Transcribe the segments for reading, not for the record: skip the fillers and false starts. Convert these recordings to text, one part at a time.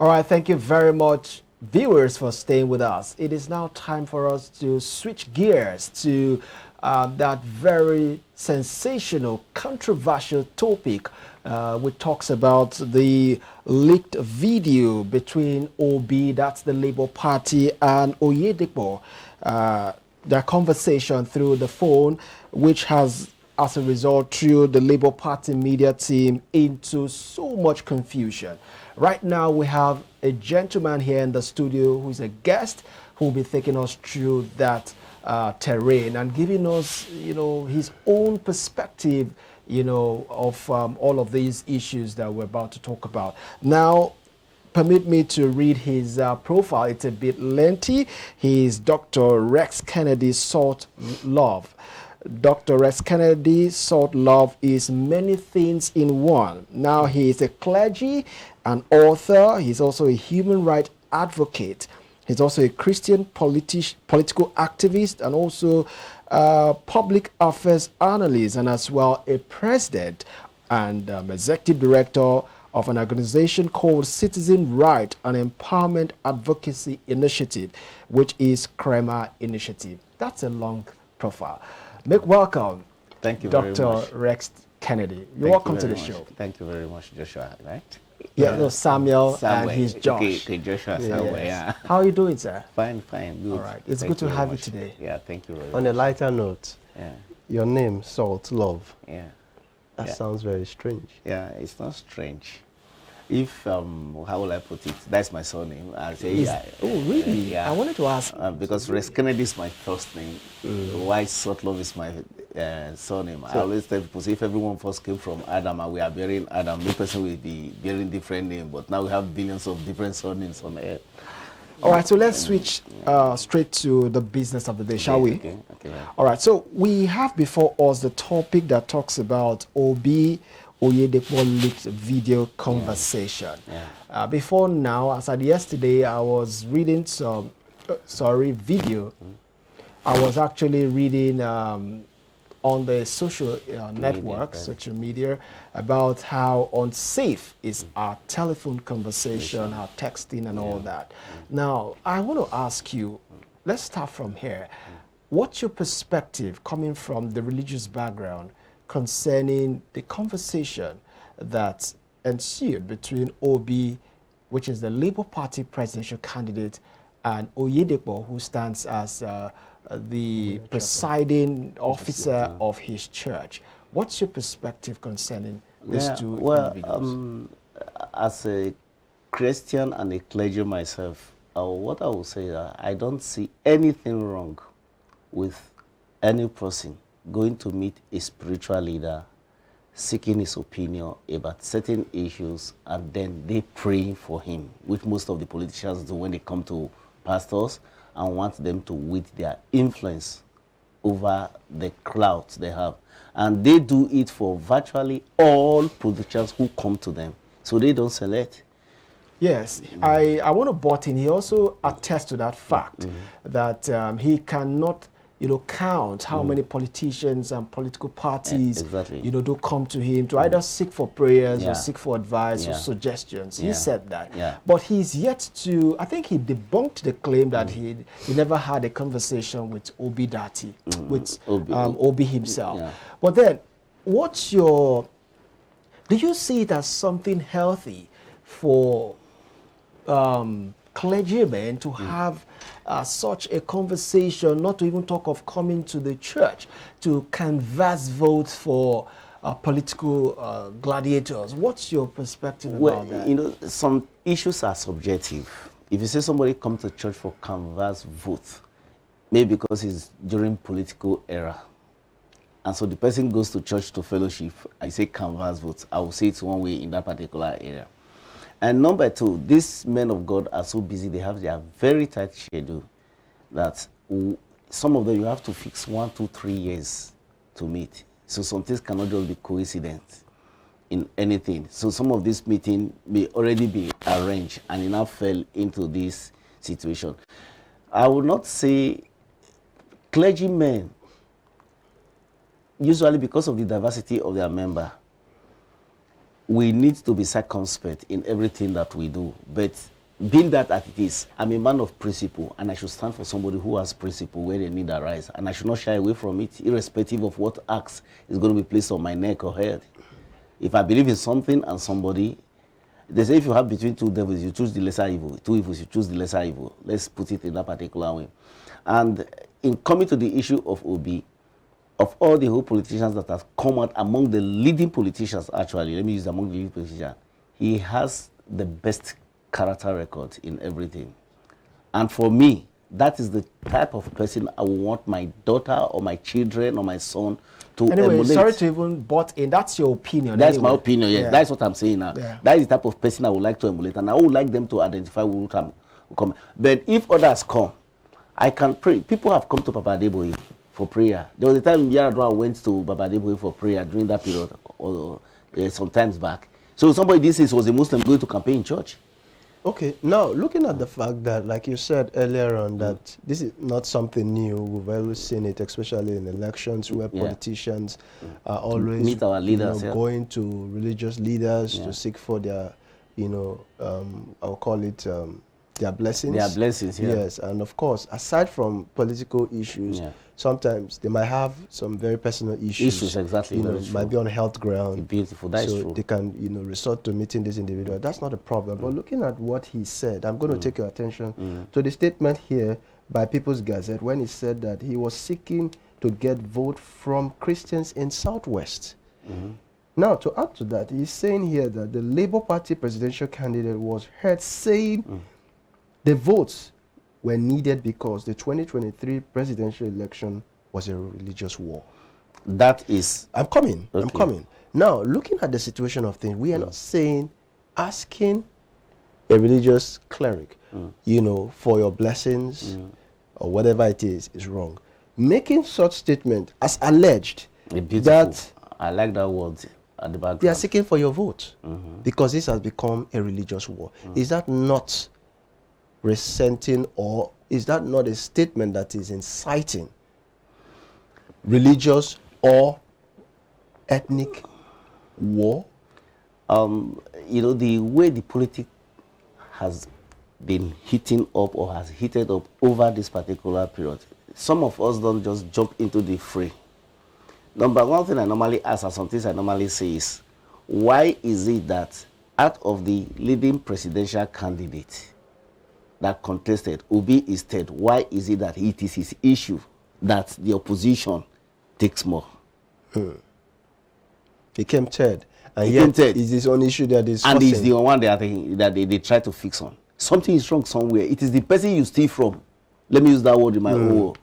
All right, thank you very much, viewers, for staying with us. It is now time for us to switch gears to that very sensational, controversial topic, which talks about the leaked video between Obi, that's the Labour Party, and Oyedepo. Their conversation through the phone, which has, as a result, threw the Labour Party media team into so much confusion. Right now, we have a gentleman here in the studio who is a guest who will be taking us through that terrain and giving us, his own perspective, of all of these issues that we're about to talk about. Now, permit me to read his profile. It's a bit lengthy. He's Dr. Rex Kennedy Salt Love. Dr. Rex Kennedy Salt Love is many things in one. Now, he is a clergy, an author. He's also a human rights advocate. He's also a Christian political activist and also public affairs analyst, and as well a president and executive director of an organization called Citizen Right and Empowerment Advocacy Initiative, which is CREMA Initiative. That's a long profile. Make welcome, thank you, Dr. Rex Kennedy. You're welcome to the show. Thank you very much, Joshua. Right? Yeah, no, Samuel and he's Josh. Okay, Joshua, Samuel, yeah. How are you doing, sir? Fine, good. All right, it's good to have you today. Yeah, thank you very much. On a lighter note, your name, Salt Love. Yeah. That sounds very strange. Yeah, it's not strange. If, how will I put it? That's my surname. I'll say, oh, really? Yeah. I wanted to ask. Because Rex Kennedy is my first name. Why Salt Love is my surname. I always tell people, if everyone first came from Adam and we are bearing Adam, no person will be bearing different name. But now we have billions of different surnames on earth. All right, so let's switch straight to the business of the day, shall we? Okay. All right, so we have before us the topic that talks about Obi Oyedepo leaked video conversation. Before now, as at yesterday, I was reading some, video. I was actually reading on the social network, social media, about how unsafe is our telephone conversation, our texting and all that. Now, I want to ask you, let's start from here. What's your perspective coming from the religious background concerning the conversation that ensued between Obi, which is the Labour Party presidential candidate, and Oyedepo, who stands as the presiding officer of his church? What's your perspective concerning these two individuals? As a Christian and a clergy myself, what I will say is I don't see anything wrong with any person going to meet a spiritual leader, seeking his opinion about certain issues, and then they praying for him, which most of the politicians do when they come to pastors and want them to wield their influence over the crowds they have. And they do it for virtually all politicians who come to them. So they don't select. Yes, I want to butt in. He also attests to that fact that he cannot count how many politicians and political parties, do come to him to either seek for prayers or seek for advice or suggestions. He said that. But he's yet to, I think he debunked the claim that he never had a conversation with Obi Dati, with Obi himself. But then, do you see it as something healthy for clergymen to have such a conversation, not to even talk of coming to the church to canvass votes for political gladiators? What's your perspective about that? Some issues are subjective. If you say somebody comes to church for canvass votes, maybe because it's during political era, and so the person goes to church to fellowship, I say canvass votes, I will say it's one way in that particular area. And number two, these men of God are so busy, they have their very tight schedule that some of them you have to fix 1, 2, 3 years to meet. So some things cannot just be coincidence in anything. So some of this meeting may already be arranged and it now fell into this situation. I would not say clergymen, usually because of the diversity of their member, we need to be circumspect in everything that we do. But being that as it is, I'm a man of principle, and I should stand for somebody who has principle where they need arise, and I should not shy away from it, irrespective of what axe is going to be placed on my neck or head. If I believe in something and somebody, they say if you have between two devils, you choose the lesser evil. Two evils, you choose the lesser evil. Let's put it in that particular way. And in coming to the issue of Obi, of all the whole politicians that have come out, among the leading politicians, actually, let me use among the leading politicians, he has the best character record in everything. And for me, that is the type of person I would want my daughter or my children or my son to emulate. Sorry to even butt in. That's your opinion. That's my opinion, yes. Yeah. That's what I'm saying now. Yeah. That is the type of person I would like to emulate, and I would like them to identify who come. But if others come, I can pray. People have come to Papa Oyedepo for prayer. There was a time Yaradua went to Papa Oyedepo for prayer during that period, or some times back. So somebody this is was a Muslim going to campaign in church. Okay, now looking at the fact that, like you said earlier on, that this is not something new. We've always seen it, especially in elections where politicians are always meet our leaders, going to religious leaders to seek for their, I'll call it their blessings. Their blessings, Yes, and of course, aside from political issues, sometimes they might have some very personal issues. Issues, exactly. Might be on health ground. Beautiful, that's true. So they can, resort to meeting this individual. That's not a problem. But looking at what he said, I'm going to take your attention to the statement here by People's Gazette when he said that he was seeking to get vote from Christians in Southwest. Now, to add to that, he's saying here that the Labour Party presidential candidate was heard saying the votes were needed because the 2023 presidential election was a religious war. That is... I'm coming. Now, looking at the situation of things, we are not saying asking a religious cleric, for your blessings or whatever it is wrong. Making such statement as alleged that... I like that word at the back. They are seeking for your vote because this has become a religious war. Is that not resenting, or is that not a statement that is inciting religious or ethnic war? The way the politics has been heating up or has heated up over this particular period, some of us don't just jump into the fray. Number one thing I normally ask, and some things I normally say is, why is it that out of the leading presidential candidate that contested, Obi'S third, why is it that it is his issue that the opposition takes more? He came third. And yet it's his own issue that is and it's the one that they try to fix on. Something is wrong somewhere. It is the person you steal from, let me use that word in my own word,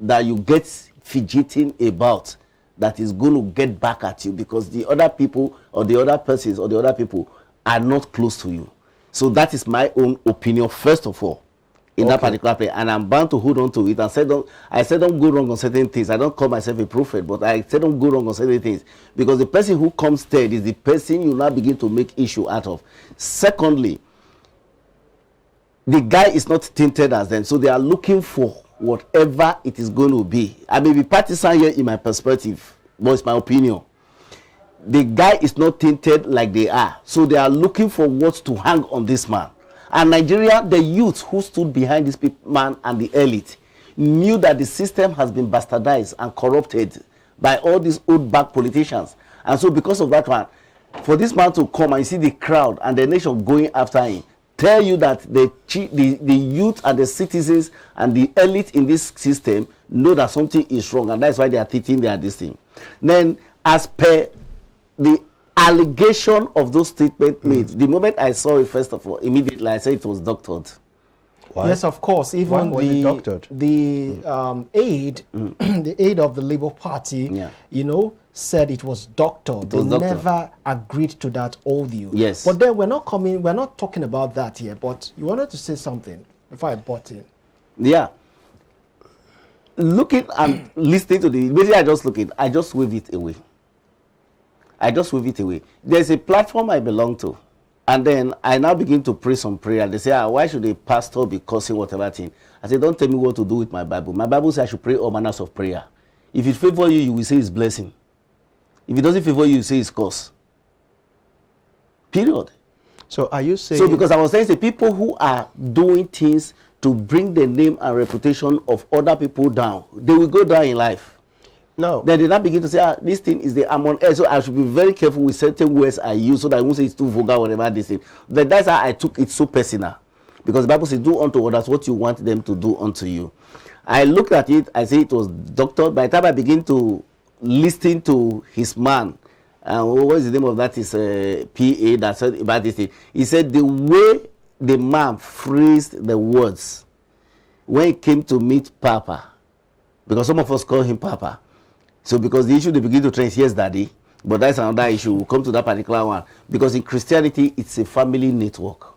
that you get fidgeting about, that is going to get back at you because the other people or the other persons or the other people are not close to you. So that is my own opinion, first of all, in that particular place. And I'm bound to hold on to it. And I said don't go wrong on certain things. I don't call myself a prophet, but I said don't go wrong on certain things. Because the person who comes third is the person you now begin to make issue out of. Secondly, the guy is not tainted as them. So they are looking for whatever it is going to be. I may be partisan here in my perspective, but it's my opinion. The guy is not tainted like they are. So they are looking for what to hang on this man. And Nigeria, the youth who stood behind this man and the elite knew that the system has been bastardized and corrupted by all these old back politicians. And so because of that one, for this man to come and you see the crowd and the nation going after him, tell you that the youth and the citizens and the elite in this system know that something is wrong, and that's why they are teaching their this thing. Then, as per the allegation of those statements made, the moment I saw it, first of all, immediately I said it was doctored. Why? Yes, of course. Even the aide, the aide of the Labour Party, said it was doctored. They never agreed to that audio. Yes. But then we're not talking about that here. But you wanted to say something before I butt in. Yeah. Looking and listening to basically I just wave it away. There's a platform I belong to. And then I now begin to pray some prayer. They say, why should a pastor be cursing whatever thing? I say, don't tell me what to do with my Bible. My Bible says I should pray all manners of prayer. If it favors you, you will say it's blessing. If it doesn't favor you, you say it's curse. Period. So are you saying... So because I was saying, say, people who are doing things to bring the name and reputation of other people down, they will go down in life. No. Then they now begin to say, this thing is the I'm on air, so I should be very careful with certain words I use so that I won't say it's too vulgar, whatever this thing. But that's how I took it so personal. Because the Bible says, do unto others what you want them to do unto you. I looked at it, I say it was doctored. By the time I begin to listen to his man, what is the name of that? Is PA that said about this thing. He said the way the man phrased the words when he came to meet Papa, because some of us call him Papa. So because the issue they begin to train is yes, Daddy, but that's another issue. We'll come to that particular one. Because in Christianity, it's a family network.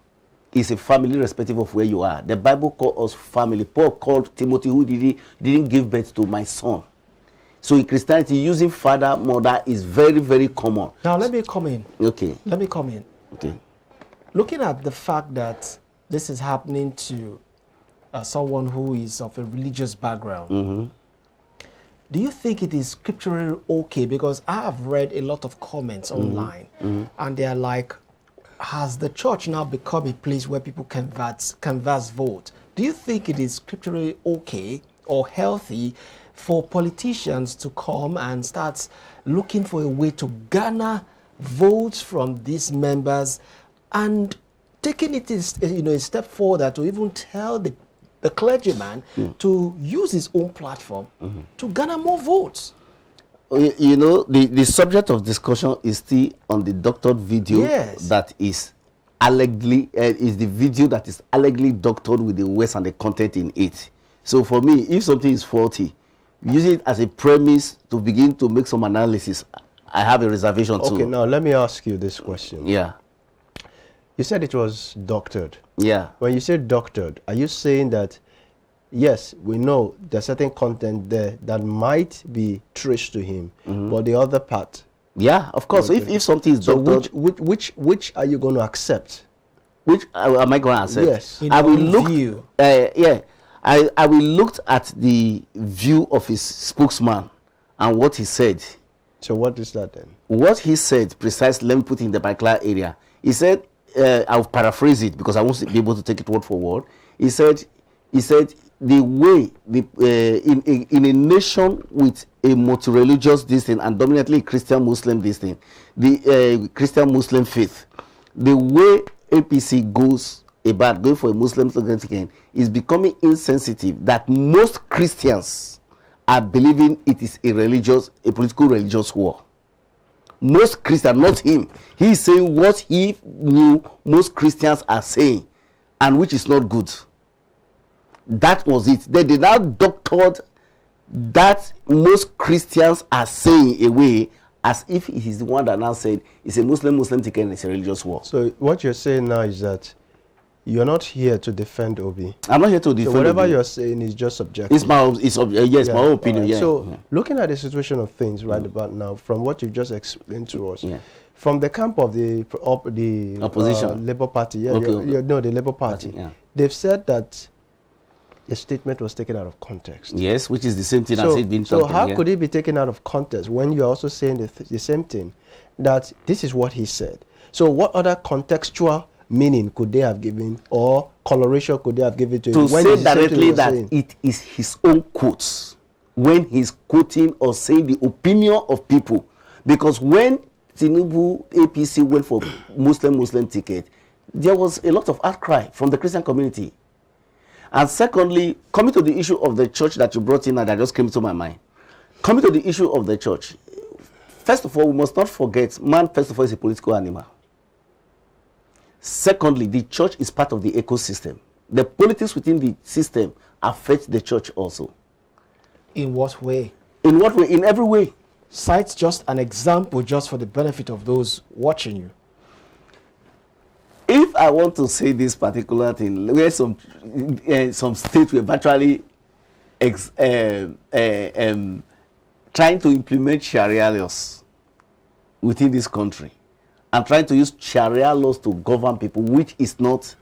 It's a family irrespective of where you are. The Bible calls us family. Paul called Timothy, who didn't give birth to my son. So in Christianity, using father, mother is very, very common. Now let me come in. Okay. Let me come in. Okay. Looking at the fact that this is happening to someone who is of a religious background, do you think it is scripturally okay? Because I have read a lot of comments online, and they are like, has the church now become a place where people canvass vote? Do you think it is scripturally okay or healthy for politicians to come and start looking for a way to garner votes from these members and taking it a step further to even tell the clergyman to use his own platform to garner more votes? You know, the subject of discussion is still on the doctored video. Yes. That is allegedly is the video that is allegedly doctored with the words and the content in it. So for me, if something is faulty, use it as a premise to begin to make some analysis. I have a reservation too. Okay, now let me ask you this question. Yeah. You said it was doctored. Yeah. When you say doctored, are you saying that, yes, we know there's certain content there that might be traced to him, but the other part? Yeah, of course. Okay. So if something is doctored, which are you going to accept? Which am I going to accept? Yes. I will look. I will look at the view of his spokesman and what he said. So what is that then? What he said precisely, let me put it in the particular area. He said, I'll paraphrase it because I won't be able to take it word for word. He said the way in a nation with a multi-religious this thing and dominantly Christian Muslim this thing, the Christian Muslim faith, the way APC goes about going for a Muslim again is becoming insensitive that most Christians are believing it is a political religious war. Most Christians, not him. He is saying what he knew most Christians are saying, and which is not good. That was it. They now doctored that most Christians are saying away as if he is the one that now said it's a Muslim ticket and it's a religious war. So what you're saying now is that you're not here to defend Obi. I'm not here to defend So whatever Obi. You're saying is just subjective. It's my own opinion. Right. Yeah. So looking at the situation of things right about now, from what you've just explained to us, from the camp of the opposition, Labour Party, the Labour Party, they've said that the statement was taken out of context. Yes, which is the same thing as it being talked. So how could it be taken out of context when you're also saying the same thing, that this is what he said? So what other contextual meaning could they have given, or coloration could they have given to it? To say directly that it is his own quotes when he's quoting or saying the opinion of people. Because when Tinubu APC went for Muslim ticket, there was a lot of outcry from the Christian community. And secondly, coming to the issue of the church that you brought in and that just came to my mind. Coming to the issue of the church, first of all, we must not forget, man, first of all, is a political animal. Secondly, the church is part of the ecosystem. The politics within the system affect the church also. In what way? In what way? In every way. Cite just an example just for the benefit of those watching you. If I want to say this particular thing, where some states were virtually trying to implement Sharia laws within this country and trying to use Sharia laws to govern people, which is not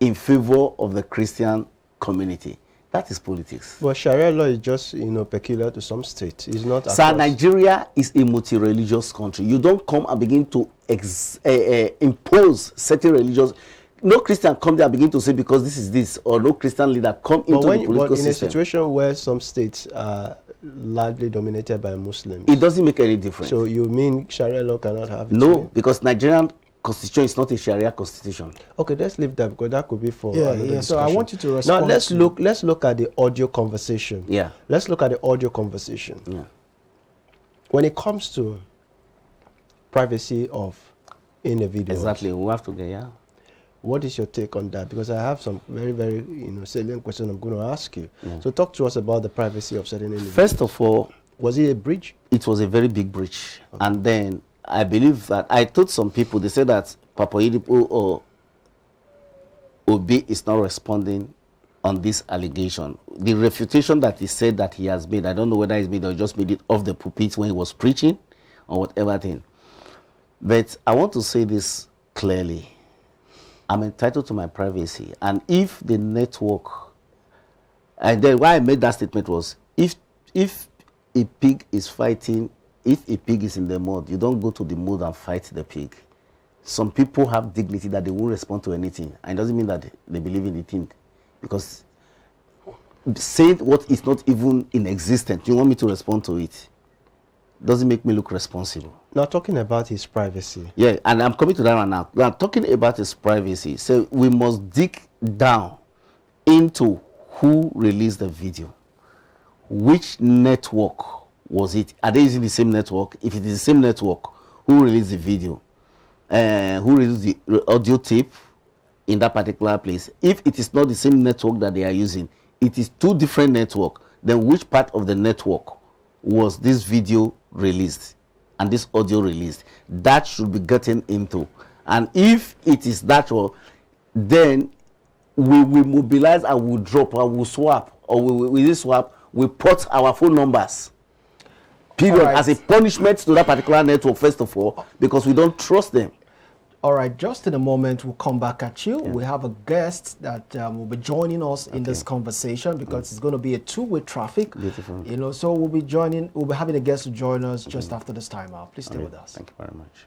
in favor of the Christian community. That is politics. But Sharia law is just, peculiar to some states. It's not. Sir, Nigeria is a multi-religious country. You don't come and begin to impose certain religious. No Christian come there and begin to say because this is this, or no Christian leader come into the political system. In a situation where some states are largely dominated by Muslims, it doesn't make any difference. So you mean Sharia law cannot have it? No, because Nigerian constitution is not a Sharia constitution. Okay, let's leave that because that could be for yeah. discussion. So I want you to respond. Now let's look at the audio conversation. Yeah. Let's look at the audio conversation. Yeah. When it comes to privacy of individuals. Exactly. We have to get, yeah. What is your take on that? Because I have some very, very salient questions I'm going to ask you. So talk to us about the privacy of certain individuals. First of all, was it a breach? It was a very big breach. Okay. And then I believe that I told some people, they said that Papa Oyedepo or Obi is not responding on this allegation. The refutation that he said that he has made, I don't know whether he's made or just made it off the pulpit when he was preaching or whatever thing. But I want to say this clearly. I'm entitled to my privacy. And if the network, and then why I made that statement was, if a pig is fighting, if a pig is in the mud, you don't go to the mud and fight the pig. Some people have dignity that they won't respond to anything. And it doesn't mean that they believe in the thing. Because saying what is not even in existence, you want me to respond to it, doesn't make me look responsible. Now talking about his privacy. Yeah, and I'm coming to that one now. I'm talking about his privacy. So we must dig down into who released the video. Which network was it? Are they using the same network? If it is the same network, who released the video? Who released the audio tape in that particular place? If it is not the same network that they are using, it is two different networks, then which part of the network was this video released and this audio released? That should be gotten into. And if it is that one, then we will mobilize and we'll drop or we'll swap, or we will swap, we put our phone numbers. Period. Right. As a punishment to that particular network, first of all, because we don't trust them. All right, just in a moment, we'll come back at you. Yeah. We have a guest that will be joining us in this conversation because it's going to be a two-way traffic. Beautiful. So we'll be having a guest to join us just after this time out. Please stay with us. Thank you very much.